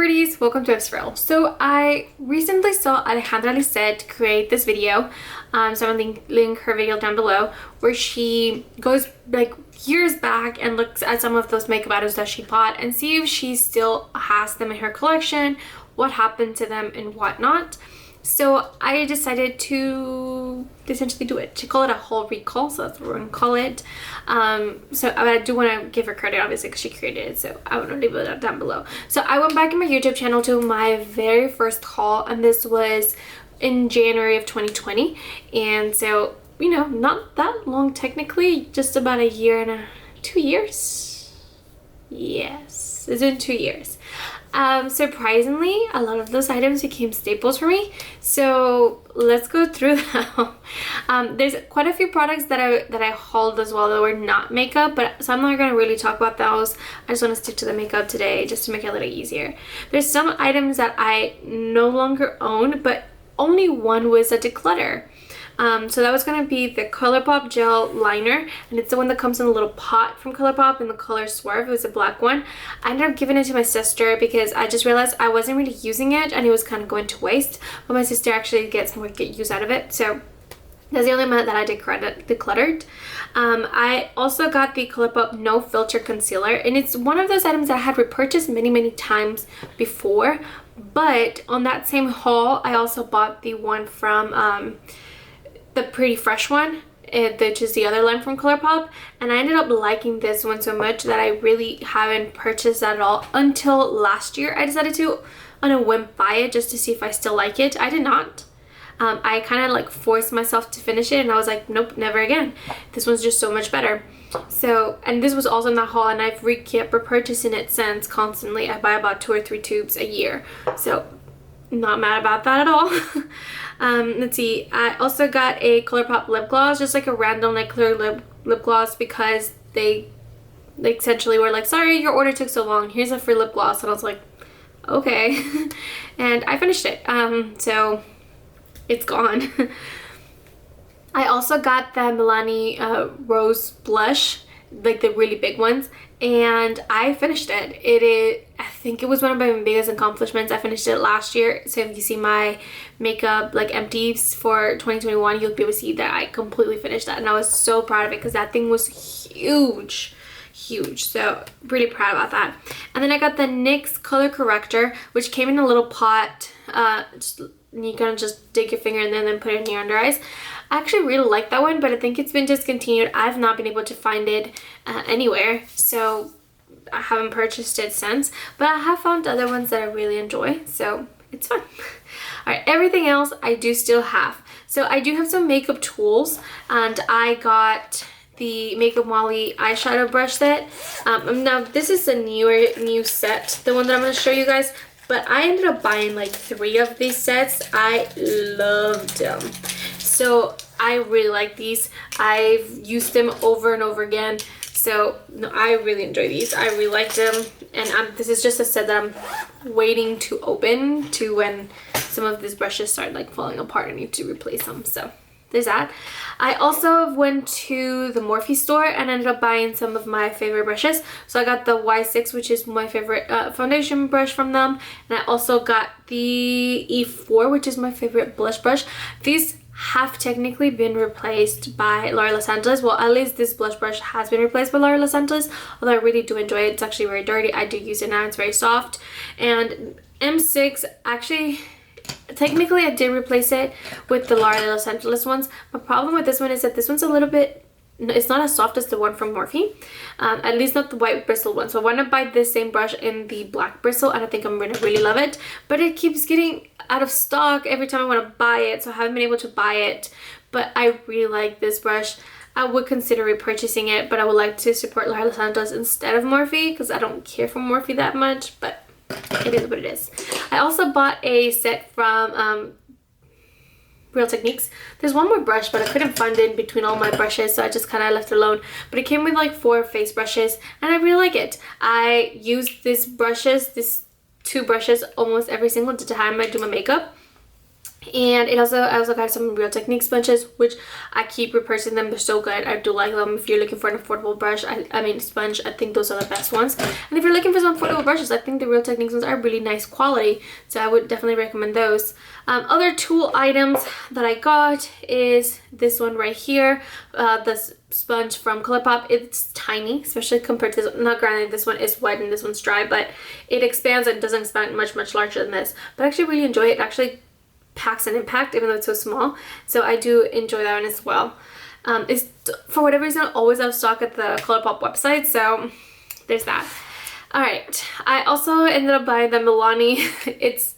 Pretties, welcome to Israel. So I recently saw Alejandra Lisette create this video. So I'm gonna link her video down below where she goes like years back and looks at some of those makeup items that she bought and see if she still has them in her collection, what happened to them and whatnot. So I decided to essentially do it. She called it a haul recall, so that's what we're gonna call it. So I do want to give her credit, obviously, because she created it. So I want to leave it down below. So I went back in my YouTube channel to my very first haul, and this was in January of 2020. And so, you know, not that long technically, just about a year and 2 years. Yes, it's been 2 years. Surprisingly, a lot of those items became staples for me. So let's go through them. There's quite a few products that I hauled as well that were not makeup, but so I'm not gonna really talk about those. I just want to stick to the makeup today just to make it a little easier. There's some items that I no longer own, but only one was a declutter. So that was going to be the ColourPop gel liner, and it's the one that comes in a little pot from ColourPop in the color Swerve. It was a black one. I ended up giving it to my sister because I just realized I wasn't really using it and it was kind of going to waste, but my sister actually gets more use out of it. So that's the only amount that I decluttered. I also got the ColourPop No Filter Concealer, and it's one of those items that I had repurchased many times before, but on that same haul I also bought the one from the Pretty Fresh one, which is the other line from ColourPop, and I ended up liking this one so much that I really haven't purchased that at all until last year. I decided to on a whim buy it just to see if I still like it. I did not. I kind of like forced myself to finish it and I was like, nope, never again. This one's just so much better. So, and this was also in that haul, and I've kept repurchasing it since constantly. I buy about 2 or 3 tubes a year, so not mad about that at all. Let's see, I also got a ColourPop lip gloss, just like a random like clear lip gloss, because they essentially were like, sorry, your order took so long, here's a free lip gloss. And I was like, okay. And I finished it, so it's gone. I also got the Milani Rose blush, like the really big ones, and I finished it. I think it was one of my biggest accomplishments. I finished it last year, so if you see my makeup like empties for 2021, you'll be able to see that I completely finished that, and I was so proud of it because that thing was huge, so really proud about that. And then I got the NYX color corrector, which came in a little pot. You kind of just dig your finger and then put it in your under eyes. I actually really like that one, but I think it's been discontinued. I've not been able to find it anywhere, so I haven't purchased it since, but I have found other ones that I really enjoy, so it's fun. Alright, everything else I do still have. So I do have some makeup tools, and I got the Makeup Molly eyeshadow brush set. Now this is a new set, the one that I'm going to show you guys, but I ended up buying like 3 of these sets. I loved them. So I really like these. I've used them over and over again. So no, I really enjoy these. I really like them. And this is just a set that I'm waiting to open to when some of these brushes start like falling apart. I need to replace them. So there's that. I also went to the Morphe store and ended up buying some of my favorite brushes. So I got the Y6, which is my favorite foundation brush from them. And I also got the E4, which is my favorite blush brush. These have technically been replaced by L'Oreal Los Angeles. Well, at least this blush brush has been replaced by L'Oreal Los Angeles, although I really do enjoy it. It's actually very dirty. I do use it now. It's very soft. And M6, actually, technically I did replace it with the L'Oreal Los Angeles ones. My problem with this one is that this one's a little bit, it's not as soft as the one from Morphe, at least not the white bristle one. So I want to buy this same brush in the black bristle, and I think I'm going to really love it, but it keeps getting out of stock every time I want to buy it, so I haven't been able to buy it. But I really like this brush. I would consider repurchasing it, but I would like to support L'Oreal Los Angeles instead of Morphe because I don't care for Morphe that much, but it is what it is. I also bought a set from Real Techniques. There's one more brush, but I couldn't find it in between all my brushes, so I just kind of left it alone. But it came with like 4 face brushes, and I really like it. I use these 2 brushes almost every single time I do my makeup. And I also got some Real Technique sponges, which I keep repurchasing them. They're so good. I do like them. If you're looking for an affordable brush, I mean sponge, I think those are the best ones. And if you're looking for some affordable brushes, I think the Real Techniques ones are really nice quality. So I would definitely recommend those. Other tool items that I got is this one right here. This sponge from ColourPop. It's tiny, especially compared to this. Not granted, this one is wet and this one's dry, but it expands and doesn't expand much larger than this. But I actually really enjoy it. It actually packs an impact even though it's so small, so I do enjoy that one as well. It's for whatever reason always out of stock at the ColourPop website, so there's that. All right, I also ended up buying the Milani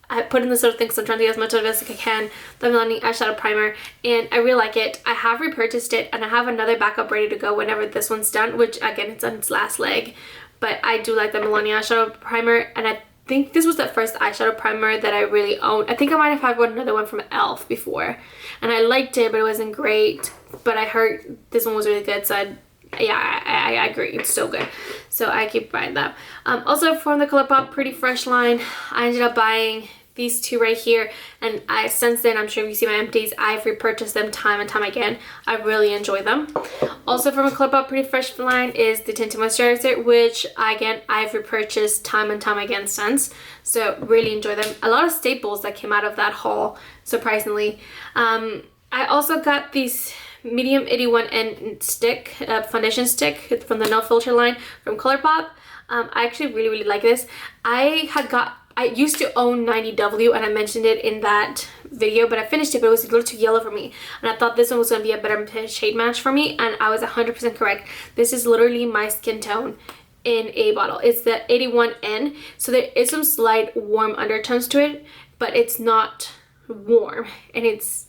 I put in this little thing because I'm trying to get as much of it as I can, the Milani eyeshadow primer, and I really like it. I have repurchased it and I have another backup ready to go whenever this one's done, which again, it's on its last leg, but I do like the Milani eyeshadow primer, and I think this was the first eyeshadow primer that I really owned. I think I might have had another one from e.l.f. before, and I liked it, but it wasn't great. But I heard this one was really good, so I agree, it's so good. So I keep buying that. Also from the ColourPop Pretty Fresh line, I ended up buying these two right here, and since then, I'm sure if you see my empties, I've repurchased them time and time again. I really enjoy them. Also from a ColourPop Pretty Fresh line is the Tinted Moisturizer, which again, I've repurchased time and time again since. So really enjoy them. A lot of staples that came out of that haul, surprisingly. I also got these medium 81N stick, foundation stick from the No Filter line from ColourPop. I actually really like this. I used to own 90W, and I mentioned it in that video, but I finished it, but it was a little too yellow for me. And I thought this one was going to be a better shade match for me, and I was 100% correct. This is literally my skin tone in a bottle. It's the 81N, so there is some slight warm undertones to it, but it's not warm, and it's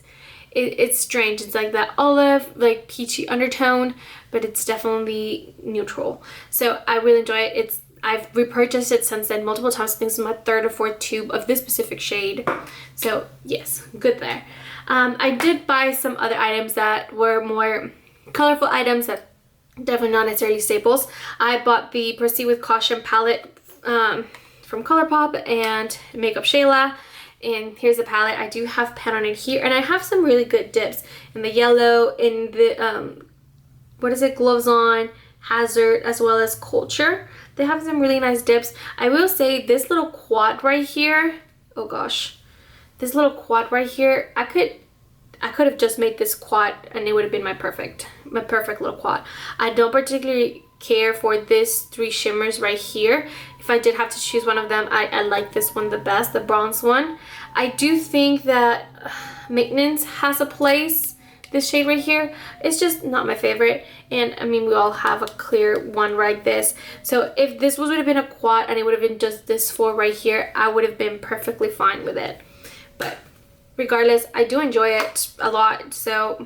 strange. It's like that olive, like peachy undertone, but it's definitely neutral. So I really enjoy it. I've repurchased it since then multiple times. I think this is my third or fourth tube of this specific shade. So yes, good there. I did buy some other items that were more colorful items that definitely not necessarily staples. I bought the Proceed with Caution palette from ColourPop and Makeup Shayla. And here's the palette. I do have pen on it here, and I have some really good dips in the yellow, in the Gloves On, Hazard, as well as Culture. They have some really nice dips. I will say this little quad right here, oh gosh, this little quad right here, I could have just made this quad and it would have been my perfect little quad. I don't particularly care for this three shimmers right here. If I did have to choose one of them, I like this one the best, the bronze one. I do think that Maintenance has a place. This shade right here is just not my favorite, and I mean, we all have a clear one like this. So if this would have been a quad and it would have been just this four right here, I would have been perfectly fine with it. But regardless, I do enjoy it a lot, so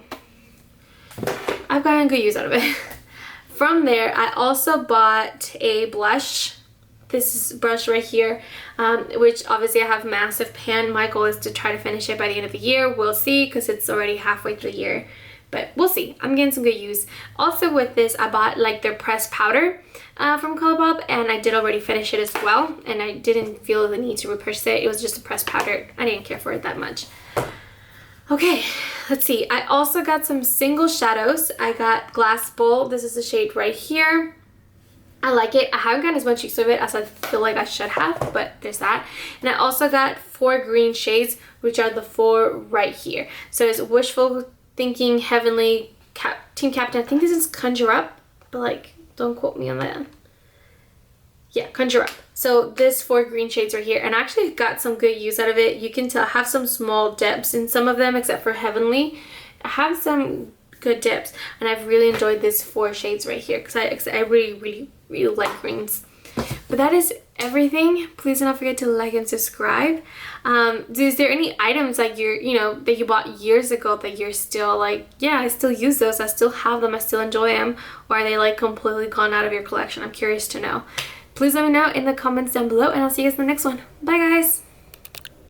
I've gotten good use out of it. From there, I also bought a blush. This brush right here, which obviously I have massive pan. My goal is to try to finish it by the end of the year. We'll see, because it's already halfway through the year, but we'll see. I'm getting some good use. Also with this, I bought like their pressed powder from ColourPop, and I did already finish it as well, and I didn't feel the need to repurchase it. It was just a pressed powder. I didn't care for it that much. Okay, let's see. I also got some single shadows. I got Glass Bowl. This is the shade right here. I like it. I haven't gotten as much use of it as I feel like I should have, but there's that. And I also got 4 green shades, which are the 4 right here. So it's Wishful Thinking, Heavenly, Team Captain. I think this is Conjure Up, but like, don't quote me on that. Yeah, Conjure Up. So this 4 green shades right here, and I actually got some good use out of it. You can tell I have some small dips in some of them, except for Heavenly. I have some good dips, and I've really enjoyed this 4 shades right here because I really like greens. But that is everything. Please do not forget to like and subscribe. Is there any items that that you bought years ago that you're still like, yeah, I still use those, I still have them, I still enjoy them, or are they like completely gone out of your collection? I'm curious to know. Please let me know in the comments down below, and I'll see you guys in the next one. Bye guys.